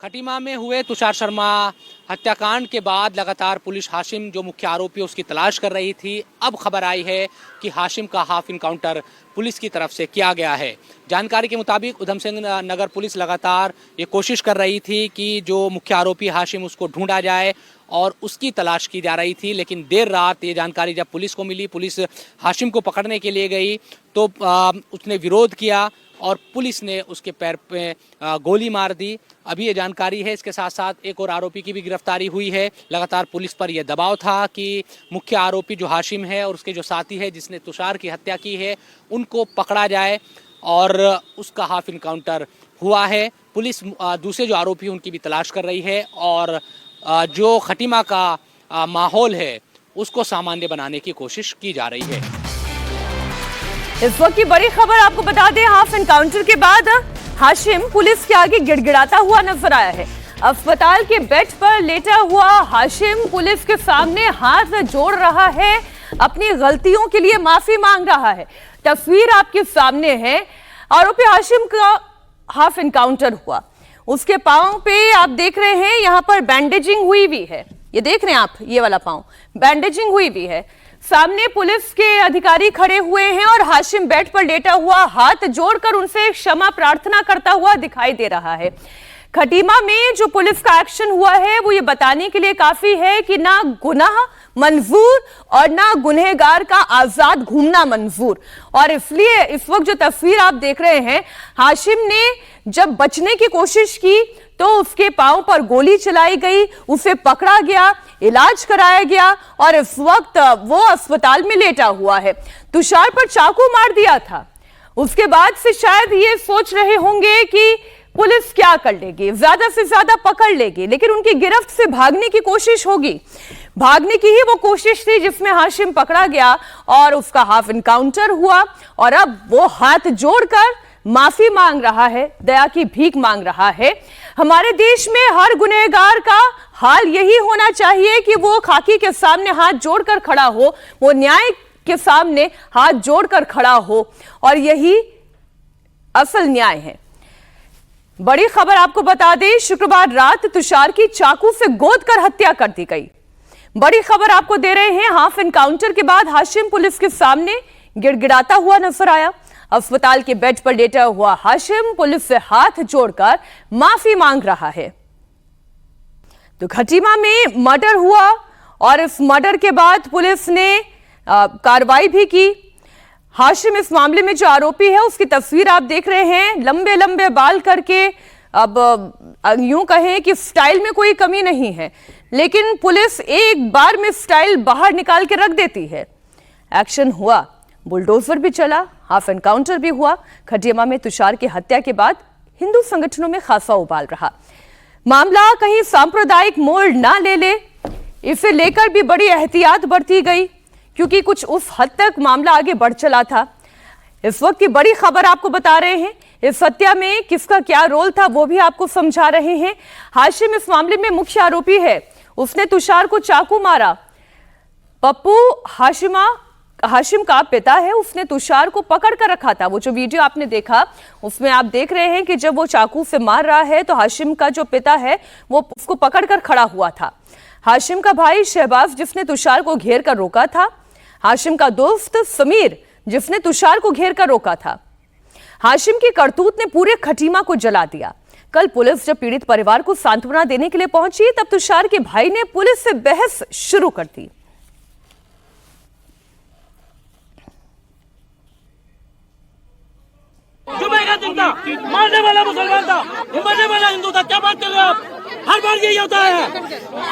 खटीमा में हुए तुषार शर्मा हत्याकांड के बाद लगातार पुलिस हाशिम जो मुख्य आरोपी उसकी तलाश कर रही थी। अब खबर आई है कि हाशिम का हाफ इनकाउंटर पुलिस की तरफ से किया गया है। जानकारी के मुताबिक उधम सिंह नगर पुलिस लगातार ये कोशिश कर रही थी कि जो मुख्य आरोपी हाशिम उसको ढूंढा जाए और उसकी तलाश की जा रही थी, लेकिन देर रात ये जानकारी जब पुलिस को मिली, पुलिस हाशिम को पकड़ने के लिए गई तो उसने विरोध किया और पुलिस ने उसके पैर पे गोली मार दी। अभी ये जानकारी है। इसके साथ साथ एक और आरोपी की भी गिरफ्तारी हुई है। लगातार पुलिस पर यह दबाव था कि मुख्य आरोपी जो हाशिम है और उसके जो साथी है जिसने तुषार की हत्या की है उनको पकड़ा जाए और उसका हाफ इनकाउंटर हुआ है। पुलिस दूसरे जो आरोपी उनकी भी तलाश कर रही है और जो खटीमा का माहौल है उसको सामान्य बनाने की कोशिश की जा रही है। इस वक्त की बड़ी खबर आपको बता दें, हाफ एनकाउंटर के बाद हाशिम पुलिस के आगे गिड़गिड़ाता हुआ नजर आया है। अस्पताल के बेड पर लेटा हुआ हाशिम पुलिस के सामने हाथ जोड़ रहा है, अपनी गलतियों के लिए माफी मांग रहा है। तस्वीर आपके सामने है। आरोपी हाशिम का हाफ एनकाउंटर हुआ, उसके पांव पे आप देख रहे हैं यहाँ पर बैंडेजिंग हुई भी है। ये देख रहे हैं आप, ये वाला पांव बैंडेजिंग हुई भी है। सामने पुलिस के अधिकारी खड़े हुए हैं और हाशिम बेड पर लेटा हुआ हाथ जोड़कर उनसे क्षमा प्रार्थना करता हुआ दिखाई दे रहा है। खटीमा में जो पुलिस का एक्शन हुआ है वो ये बताने के लिए काफी है कि ना गुनाह मंजूर और ना गुनहगार का आजाद घूमना मंजूर। और इसलिए इस वक्त जो तस्वीर आप देख रहे हैं, हाशिम ने जब बचने की कोशिश की तो उसके पांव पर गोली चलाई गई, उसे पकड़ा गया, इलाज कराया गया और इस वक्त वो अस्पताल में लेटा हुआ है। तुषार पर चाकू मार दिया था। उसके बाद से शायद ये सोच रहे होंगे कि पुलिस क्या कर लेगी, ज्यादा से ज्यादा पकड़ लेगी, लेकिन उनकी गिरफ्त से भागने की कोशिश होगी। भागने की ही वो कोशिश थी जिसमें हाशिम पकड़ा गया और उसका हाफ इनकाउंटर हुआ और अब वो हाथ जोड़कर माफी मांग रहा है, दया की भीख मांग रहा है। हमारे देश में हर गुनहगार का हाल यही होना चाहिए कि वो खाकी के सामने हाथ जोड़कर खड़ा हो, वो न्याय के सामने हाथ जोड़कर खड़ा हो और यही असल न्याय है। बड़ी खबर आपको बता दें, शुक्रवार रात तुषार की चाकू से गोद कर हत्या कर दी गई। बड़ी खबर आपको दे रहे हैं। हाफ एनकाउंटर के बाद हाशिम पुलिस के सामने गिड़गिड़ाता हुआ नजर आया। अस्पताल के बेड पर लेटा हुआ हाशिम पुलिस से हाथ जोड़कर माफी मांग रहा है। तो खटीमा में मर्डर हुआ और इस मर्डर के बाद पुलिस ने कार्रवाई भी की। हाशिम इस मामले में जो आरोपी है उसकी तस्वीर आप देख रहे हैं, लंबे लंबे बाल करके। अब यूं कहें कि स्टाइल में कोई कमी नहीं है, लेकिन पुलिस एक बार में स्टाइल बाहर निकाल के रख देती है। एक्शन हुआ, बुलडोजर भी चला, हाफ एनकाउंटर भी हुआ। खटीमा में तुषार की हत्या के बाद हिंदू संगठनों में खासा उबाल रहा। मामला कहीं सांप्रदायिक मोड़ ना ले ले, इसे लेकर भी बड़ी एहतियात बरती गई क्योंकि कुछ उस हद तक मामला आगे बढ़ चला था। इस वक्त की बड़ी खबर आपको बता रहे हैं, इस हत्या में किसका क्या रोल था वो भी आपको समझा रहे हैं। हाशिम इस मामले में मुख्य आरोपी है, उसने तुषार को चाकू मारा। पप्पू हाशिम का पिता है, उसने तुषार को पकड़ कर रखा था। वो जो वीडियो आपने देखा उसमें आप देख रहे हैं कि जब वो चाकू से मार रहा है तो हाशिम का जो पिता है वो उसको पकड़ कर खड़ा हुआ था। हाशिम का भाई शहबाज जिसने तुषार को घेर कर रोका था, हाशिम का दोस्त समीर जिसने तुषार को घेर कर रोका था। हाशिम की करतूत ने पूरे खटीमा को जला दिया। कल पुलिस जब पीड़ित परिवार को सांत्वना देने के लिए पहुंची तब तुषार के भाई ने पुलिस से बहस शुरू कर दी। मारने वाला मुसलमान था, मरने वाला हिंदू था। क्या बात कर रहे हो आप? हर बार यही होता है,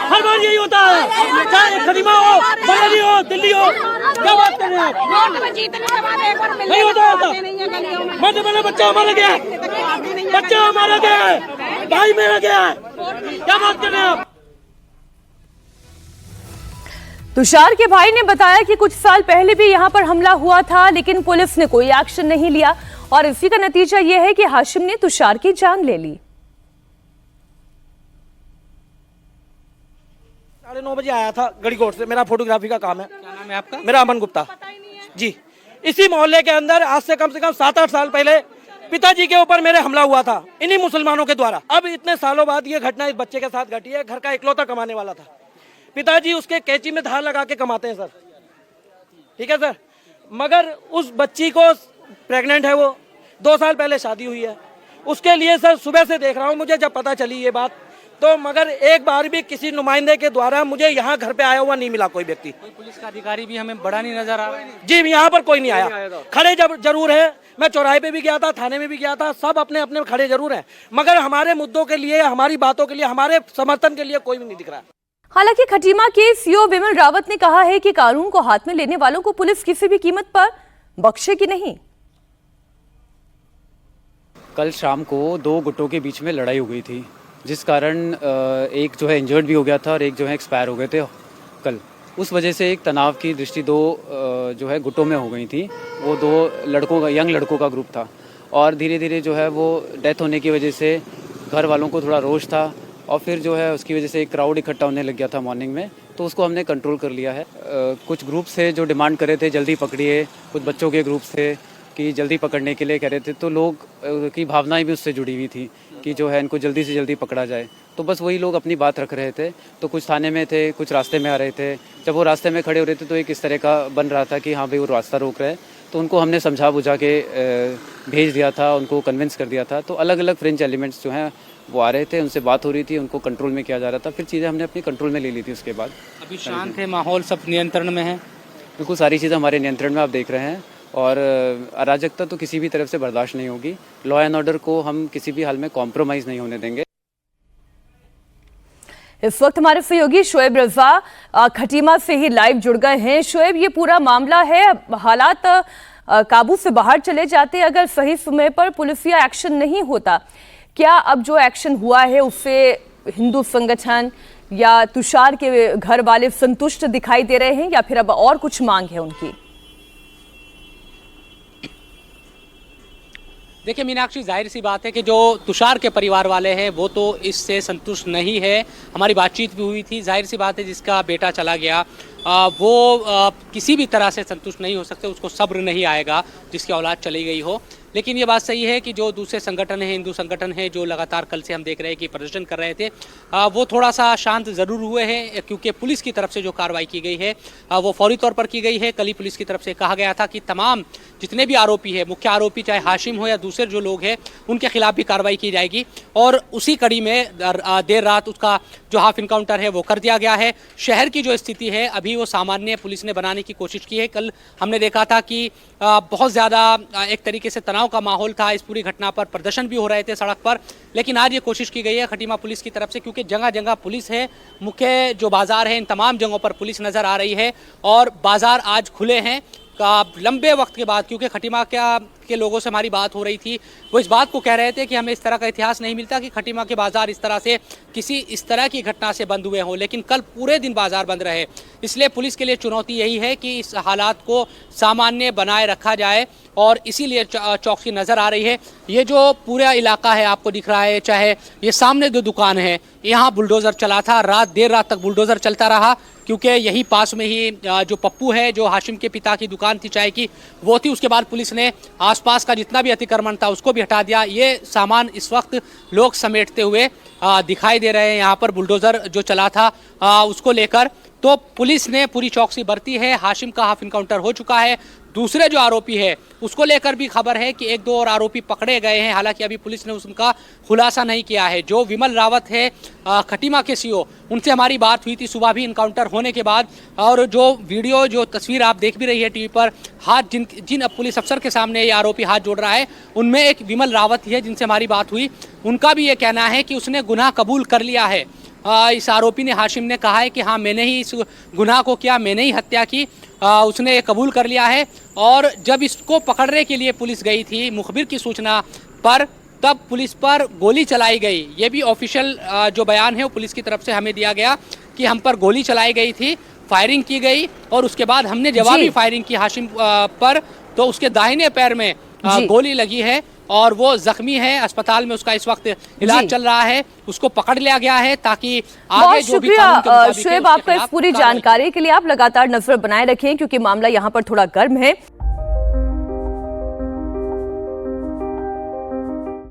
हर बार यही होता है, चाहे खटीमा हो, बरेली हो, दिल्ली हो। क्या बात कर रहे हैं? नहीं होता होता। मरने वाला बच्चा मारा गया है, बच्चा मारा गया है, भाई मारा गया है। क्या बात कर रहे हैं आप? तुषार के भाई ने बताया कि कुछ साल पहले भी यहां पर हमला हुआ था, लेकिन पुलिस ने कोई एक्शन नहीं लिया और इसी का नतीजा यह है कि हाशिम ने तुषार की जान ले ली। 9:30 बजे आया था गढ़ीकोट से, मेरा फोटोग्राफी का काम है। क्या नाम है आपका? मेरा अमन गुप्ता जी। इसी मोहल्ले के अंदर आज से कम 7-8 साल पहले पिताजी के ऊपर मेरे हमला हुआ था इन्हीं मुसलमानों के द्वारा। अब इतने सालों बाद ये घटना इस बच्चे के साथ घटी है। घर का इकलौता कमाने वाला था, पिताजी उसके कैंची में धार लगा के कमाते हैं सर, ठीक है सर। मगर उस बच्ची को प्रेग्नेंट है, वो 2 साल पहले शादी हुई है उसके लिए सर। सुबह से देख रहा हूँ, मुझे जब पता चली ये बात तो मगर एक बार भी किसी नुमाइंदे के द्वारा मुझे यहाँ घर पे आया हुआ नहीं मिला कोई व्यक्ति। कोई पुलिस का अधिकारी भी हमें बड़ा नहीं नजर आ रहा है जी, यहाँ पर कोई नहीं आया। खड़े जरूर है, मैं चौराहे पे भी गया था, थाने में भी गया था, सब अपने अपने खड़े जरूर हैं, मगर हमारे मुद्दों के लिए, हमारी बातों के लिए, हमारे समर्थन के लिए कोई भी नहीं दिख रहा। हालांकि खटीमा के सीओ विमल रावत ने कहा है कि कानून को हाथ में लेने वालों को पुलिस किसी भी कीमत पर बख्शेगी नहीं। कल शाम को 2 गुटों के बीच में लड़ाई हो गई थी, जिस कारण एक जो है इंजर्ड भी हो गया था और एक जो है एक्सपायर हो गए थे कल। उस वजह से एक तनाव की दृष्टि 2 जो है गुटों में हो गई थी। वो 2 लड़कों का, यंग लड़कों का ग्रुप था और धीरे धीरे जो है वो डेथ होने की वजह से घर वालों को थोड़ा रोष था और फिर जो है उसकी वजह से एक क्राउड इकट्ठा होने लग गया था मॉर्निंग में, तो उसको हमने कंट्रोल कर लिया है। कुछ ग्रुप्स थे जो डिमांड कर रहे थे जल्दी पकड़िए, कुछ बच्चों के ग्रुप्स थे कि जल्दी पकड़ने के लिए कह रहे थे, तो लोग की भावनाएं भी उससे जुड़ी हुई थी कि जो है इनको जल्दी से जल्दी पकड़ा जाए। तो बस वही लोग अपनी बात रख रहे थे, तो कुछ थाने में थे, कुछ रास्ते में आ रहे थे। जब वो रास्ते में खड़े हो रहे थे तो एक इस तरह का बन रहा था कि हाँ भाई वो रास्ता रोक रहे हैं, तो उनको हमने समझा बुझा के भेज दिया था, उनको कन्विंस कर दिया था। तो अलग अलग फ्रेंच एलिमेंट्स जो हैं वो आ रहे थे, उनसे बात हो रही थी, उनको कंट्रोल में किया जा रहा था। फिर चीज़ें हमने अपनी कंट्रोल में ले ली थी। उसके बाद अभी शांत है माहौल, सब नियंत्रण में है। बिल्कुल सारी चीज़ें हमारे नियंत्रण में आप देख रहे हैं और अराजकता तो किसी भी तरफ से बर्दाश्त नहीं होगी। लॉ एंड ऑर्डर को हम किसी भी हाल में कॉम्प्रोमाइज़ नहीं होने देंगे। इस वक्त हमारे सहयोगी शोएब रजा खटीमा से ही लाइव जुड़ गए हैं। शोएब, ये पूरा मामला है, हालात काबू से बाहर चले जाते अगर सही समय पर पुलिसिया एक्शन नहीं होता। क्या अब जो एक्शन हुआ है उससे हिंदू संगठन या तुषार के घर वाले संतुष्ट दिखाई दे रहे हैं या फिर अब और कुछ मांग है उनकी? देखिए मीनाक्षी, जाहिर सी बात है कि जो तुषार के परिवार वाले हैं वो तो इससे संतुष्ट नहीं है। हमारी बातचीत भी हुई थी। जाहिर सी बात है जिसका बेटा चला गया वो किसी भी तरह से संतुष्ट नहीं हो सकते, उसको सब्र नहीं आएगा जिसकी औलाद चली गई हो। लेकिन ये बात सही है कि जो दूसरे संगठन हैं, हिंदू संगठन हैं, जो लगातार कल से हम देख रहे हैं कि प्रदर्शन कर रहे थे, वो थोड़ा सा शांत ज़रूर हुए हैं, क्योंकि पुलिस की तरफ से जो कार्रवाई की गई है वो फौरी तौर पर की गई है। कल ही पुलिस की तरफ से कहा गया था कि तमाम जितने भी आरोपी है, मुख्य आरोपी चाहे हाशिम हो या दूसरे जो लोग हैं, उनके खिलाफ भी कार्रवाई की जाएगी। और उसी कड़ी में देर रात उसका जो हाफ इनकाउंटर है वो कर दिया गया है। शहर की जो स्थिति है अभी वो सामान्य पुलिस ने बनाने की कोशिश की है। कल हमने देखा था कि बहुत ज़्यादा एक तरीके से तनाव का माहौल था इस पूरी घटना पर, प्रदर्शन भी हो रहे थे सड़क पर। लेकिन आज ये कोशिश की गई है खटीमा पुलिस की तरफ से, क्योंकि जगह जगह पुलिस है, मुख्य जो बाजार है इन तमाम जगहों पर पुलिस नज़र आ रही है और बाजार आज खुले हैं लंबे वक्त के बाद। क्योंकि खटीमा के लोगों से हमारी बात हो रही थी, वो इस बात को कह रहे थे कि हमें इस तरह का इतिहास नहीं मिलता कि खटीमा के बाजार इस तरह से किसी इस तरह की घटना से बंद हुए हों। लेकिन कल पूरे दिन बाजार बंद रहे, इसलिए पुलिस के लिए चुनौती यही है कि इस हालात को सामान्य बनाए रखा जाए और इसीलिए चौकसी नज़र आ रही है। ये जो पूरा इलाका है आपको दिख रहा है, चाहे ये सामने जो दुकान है यहाँ बुलडोज़र चला था, देर रात तक बुलडोज़र चलता रहा, क्योंकि यही पास में ही जो पप्पू है, जो हाशिम के पिता की दुकान थी चाय की, वो थी। उसके बाद पुलिस ने आसपास का जितना भी अतिक्रमण था उसको भी हटा दिया। ये सामान इस वक्त लोग समेटते हुए दिखाई दे रहे हैं यहाँ पर, बुलडोज़र जो चला था उसको लेकर। तो पुलिस ने पूरी चौकसी बरती है। हाशिम का हाफ इनकाउंटर हो चुका है। दूसरे जो आरोपी है उसको लेकर भी खबर है कि 1-2 और आरोपी पकड़े गए हैं, हालांकि अभी पुलिस ने उनका खुलासा नहीं किया है। जो विमल रावत है खटीमा के सीओ, उनसे हमारी बात हुई थी सुबह भी इनकाउंटर होने के बाद, और जो वीडियो जो तस्वीर आप देख भी रही है टीवी पर, हाथ जिन पुलिस अफसर के सामने ये आरोपी हाथ जोड़ रहा है उनमें एक विमल रावत है जिनसे हमारी बात हुई। उनका भी ये कहना है कि उसने गुनाह कबूल कर लिया है। इस आरोपी ने, हाशिम ने कहा है कि हाँ मैंने ही इस गुनाह को किया, मैंने ही हत्या की, उसने ये कबूल कर लिया है। और जब इसको पकड़ने के लिए पुलिस गई थी मुखबिर की सूचना पर, तब पुलिस पर गोली चलाई गई। ये भी ऑफिशियल जो बयान है वो पुलिस की तरफ से हमें दिया गया कि हम पर गोली चलाई गई थी, फायरिंग की गई और उसके बाद हमने जवाबी फायरिंग की हाशिम पर, तो उसके दाहिने पैर में गोली लगी है और वो जख्मी है। अस्पताल में उसका इस वक्त इलाज चल रहा है। उसको पकड़ लिया गया है ताकि आगे जो भी कानून के मुताबिक है, शोएब, आपका इस पूरी जानकारी के लिए आप लगातार नजर बनाए रखें, क्योंकि मामला यहाँ पर थोड़ा गर्म है।